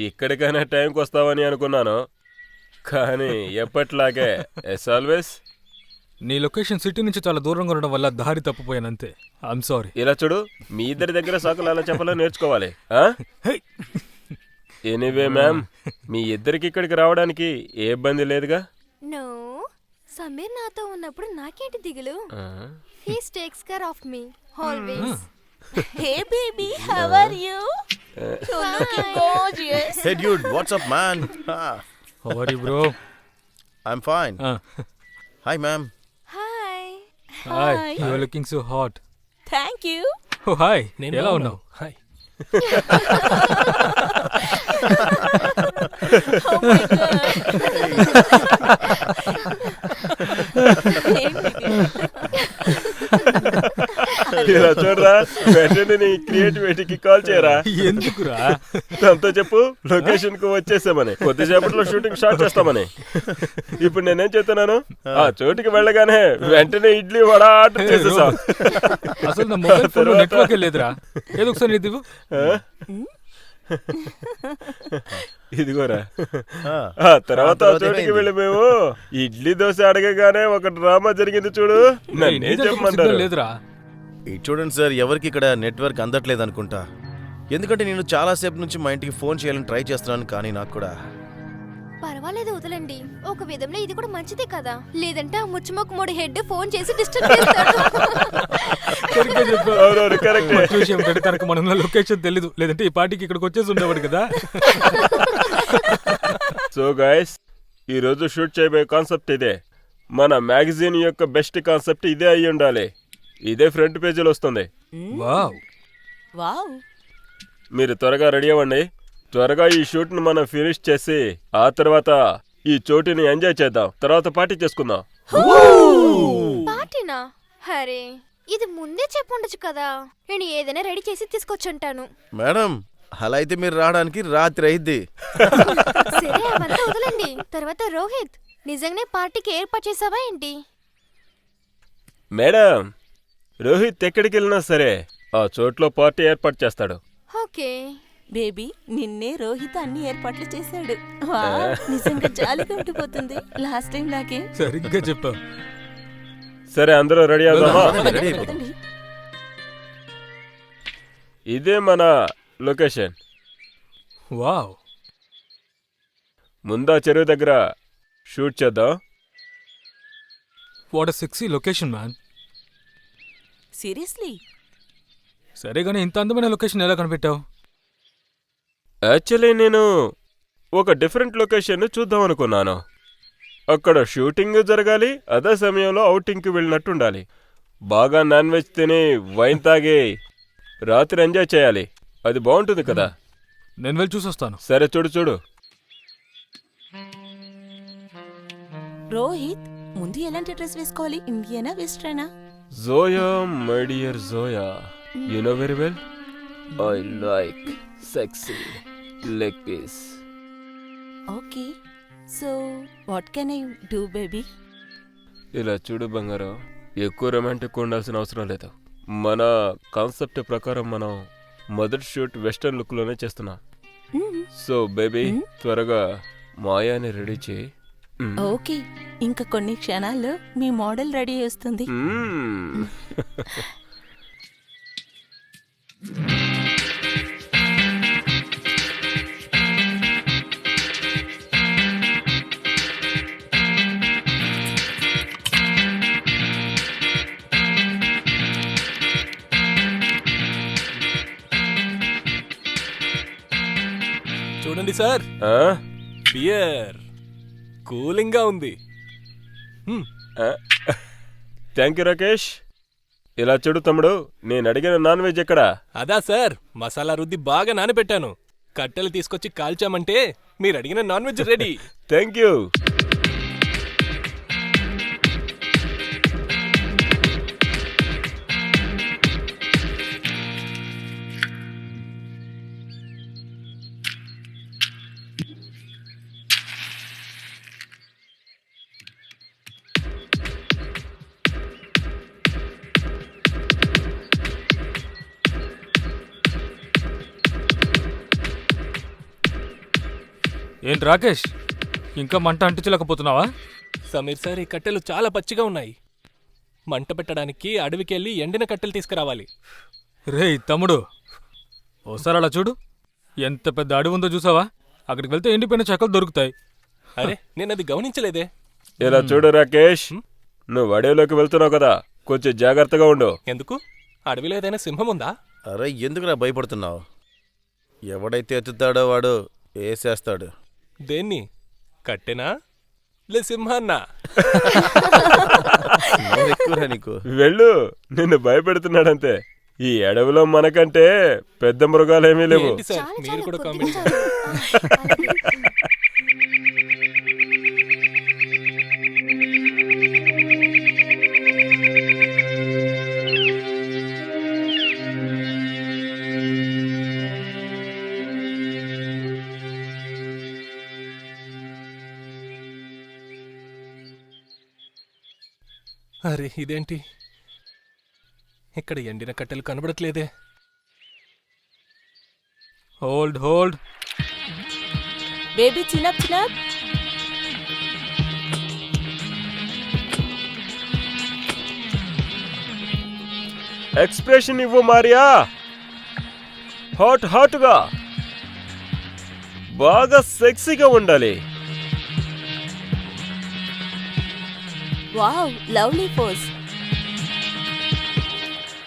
ఇక్కడికైనా టైంకి వస్తావని అనుకున్నాను, కానీ ఎప్పట్లాగే ఎస్ ఆల్వేస్. నీ లొకేషన్ సిటీ నుంచి చాలా దూరంగా ఉండడం వల్ల దారి తప్పిపోయానంతే. I'm sorry. ఇలా చూడు, మీ ఇద్దరి దగ్గర సాకులు అలా చెప్పాలో నేర్చుకోవాలి. ఎనీవే మ్యామ్, మీ ఇద్దరికి ఇక్కడికి రావడానికి ఏ ఇబ్బంది లేదుగా? నో, సమీర్ నాతో ఉన్నప్పుడు నాకేంటి దిగులు. He takes care of me always. Hey baby, how are you? You're looking gorgeous. Hey dude, what's up man? How are you bro? I'm fine. Hi ma'am. Hi. Hi. You are looking so hot. Thank you. Oh hi. ఎలా ఉన్నావు? Hi. Oh my god. ఇలా చూడరా, వెంటనే నీ క్రియేటివిటీకి call చేయరా. ఎందుకురా? దాంతో చెప్పు లొకేషన్ కు వచ్చేసామని, కొద్దిసేపట్లో షూటింగ్ స్టార్ట్ చేస్తామని. ఇప్పుడు నేనేం చెప్తున్నాను, ఆ చోటుకి వెళ్ళగానే వెంటనే ఇడ్లీ వడ ఆర్డర్ చేసేసా. అసలు నా మొబైల్ ఫోన్ లో నెట్వర్క్ లేదురా. ఏదో ఒకసారి ఇది ఇదిగోరా. తర్వాత చోటుకి వెళ్ళి మేము ఇడ్లీ దోశ అడగగానే ఒక డ్రామా జరిగింది చూడు. నన్నేం చెప్పమంటారు? లేదురా. చూడండి సార్, ఎవరికి ఇక్కడ నెట్వర్క్ అందట్లేదు అనుకుంటా. ఎందుకంటే నేను చాలాసేపు నుంచి మా ఇంటికి ఫోన్ చేయాలని ట్రై చేస్తున్నాను, కానీ నాకు కూడా. పర్వాలేదు, వదలండి. ఒక విధంలో ఇది కూడా మంచిదే కదా, లేదంటే ఆ ముచ్చుమొక్క మూడు హెడ్ ఫోన్ చేసి డిస్టర్బ్ చేస్తాడు. తనకు మన లొకేషన్ తెలీదు, లేదంటే ఈ పార్టీకి ఇక్కడికి వచ్చేసి ఉండేవాడు కదా. సో గైస్, ఈ రోజు షూట్ చేయబోయే కాన్సెప్ట్ ఇదే. మన మ్యాగజైన్ యొక్క బెస్ట్ కాన్సెప్ట్ ఇదే అయి ఉండాలి. ఇదే ఫ్రంట్ పేజీలో వస్తుంది. Wow wow. మీరు త్వరగా రెడీ అవ్వండి. త్వరగా ఈ షూట్ ను మనం ఫినిష్ చేసి ఆ తర్వాత ఈ చోటుని ఎంజాయ్ చేద్దాం. తర్వాత పార్టీ చేసుకుందాం. పార్టీనా? హరే, ఇది ముందే చెప్పుండొచ్చు కదా. నేను ఏదైనా రెడీ చేసి తీసుకొచ్చుంటాను. మేడం, అలా అయితే మీరు రావడానికి రాత్రి అయింది. సరే, అవంతా వదలండి. తర్వాత రోహిత్, నిజంగానే పార్టీకి ఏర్పాటు చేసావా ఏంటి? మేడం, రోహిత్ ఎక్కడికి వెళ్ళినా సరే ఆ చోట్లో పార్టీ ఏర్పాటు చేస్తాడు. ఓకే బేబీ, నిన్నే రోహిత్ అన్ని ఏర్పాట్లు చేశాడు. నిజంగా జాలిగా ఉండిపోతుంది. లాస్ట్ టైం లాగే. సరిగ్గా చెప్పావు. సరే, అందరూ రెడీ అవుదామా? ఇదే మన లొకేషన్. వావ్. ముందా చెరువు దగ్గర షూట్ చేద్దాం. What a sexy location man. Seriously? సరే గానీ ఇంత అందమైన లొకేషన్ ఎలా కనిపెట్టావు? యాక్చువల్లీ నేను ఒక డిఫరెంట్ లొకేషన్ చూద్దాం అనుకున్నాను. అక్కడ షూటింగ్ జరగాలి, అదే సమయంలో అవుటింగ్కి వెళ్ళినట్టు ఉండాలి. బాగా నాన్ వెజ్ తిని వైన్ తాగి రాత్రి ఎంజాయ్ చేయాలి. అది బాగుంటుంది కదా. నేను వెళ్ళి చూసొస్తాను. సరే, చూడు. రోహిత్, ముందు ఎలాంటి డ్రెస్ వేసుకోవాలి? ఇండియనా వెస్ట్రనా? Zoya, my dear Zoya, you know very well I like sexy leg piece. Okay, so what can I do baby? ఇలా చూడు బంగారం, ఎక్కువ రొమాంటిక్ ఉండాల్సిన అవసరం లేదు. మన కాన్సెప్ట్ ప్రకారం మనం మొదటి షూట్ వెస్టర్న్ లుక్ లోనే చేస్తున్నాం. సో బేబీ, త్వరగా మాయాని రెడీ చేయి. ఓకే, ఇంకా కొన్ని క్షణాల్లో మీ మోడల్ రెడీ వస్తుంది. చూడండి సార్, బియర్ కూలింగ్ గా ఉంది. Thank you Rakesh. ఇలా చూడు తమ్ముడు, నేను అడిగిన నాన్ వెజ్ ఎక్కడా? అదా సార్, మసాలా రుద్ది బాగా నానబెట్టాను. కట్టెలు తీసుకొచ్చి కాల్చామంటే మీరు అడిగిన non veg ready. Thank you. ఏంటి రాకేష్, ఇంకా మంట అంటించలేకపోతున్నావా? సమీర్ సార్, ఈ కట్టెలు చాలా పచ్చిగా ఉన్నాయి. మంట పెట్టడానికి అడవికెళ్ళి ఎండిన కట్టెలు తీసుకురావాలి. రేయ్ తమ్ముడు, ఓసారి అలా చూడు, ఎంత పెద్ద అడవి ఉందో చూసావా? అక్కడికి వెళ్తే ఎండిపోయిన చెక్కలు దొరుకుతాయి. అరే, నేనది గమనించలేదే. ఇలా చూడు రాకేష్, నువ్వు అడవిలోకి వెళ్తున్నావు కదా, కొంచెం జాగ్రత్తగా ఉండు. ఎందుకు? అడవిలో ఏదైనా సింహం ఉందా? అరే ఎందుకురా భయపడుతున్నావు? ఎవడైతే ఎత్తుతాడో వాడు వేసేస్తాడు. దేన్ని? కట్టెనా లే సింహాన్నా? ఎక్కువరా నీకు. వెళ్ళు, నిన్ను భయపెడుతున్నాడంతే. ఈ అడవిలో మనకంటే పెద్ద మృగాలేమీ లేవు. ఏంటి సార్, చాలా మీరు కూడా చాలా కామెంట్ కొద్దిగా అరే ఇదేంటి, ఇక్కడ ఎండిన కట్టెలు కనబడట్లేదే. Hold hold. Baby chin up chin up. Expression ఇవ్వు మారియా, హాట్ హాట్గా, బాగా సెక్సీగా ఉండాలి. Wow, lovely pose.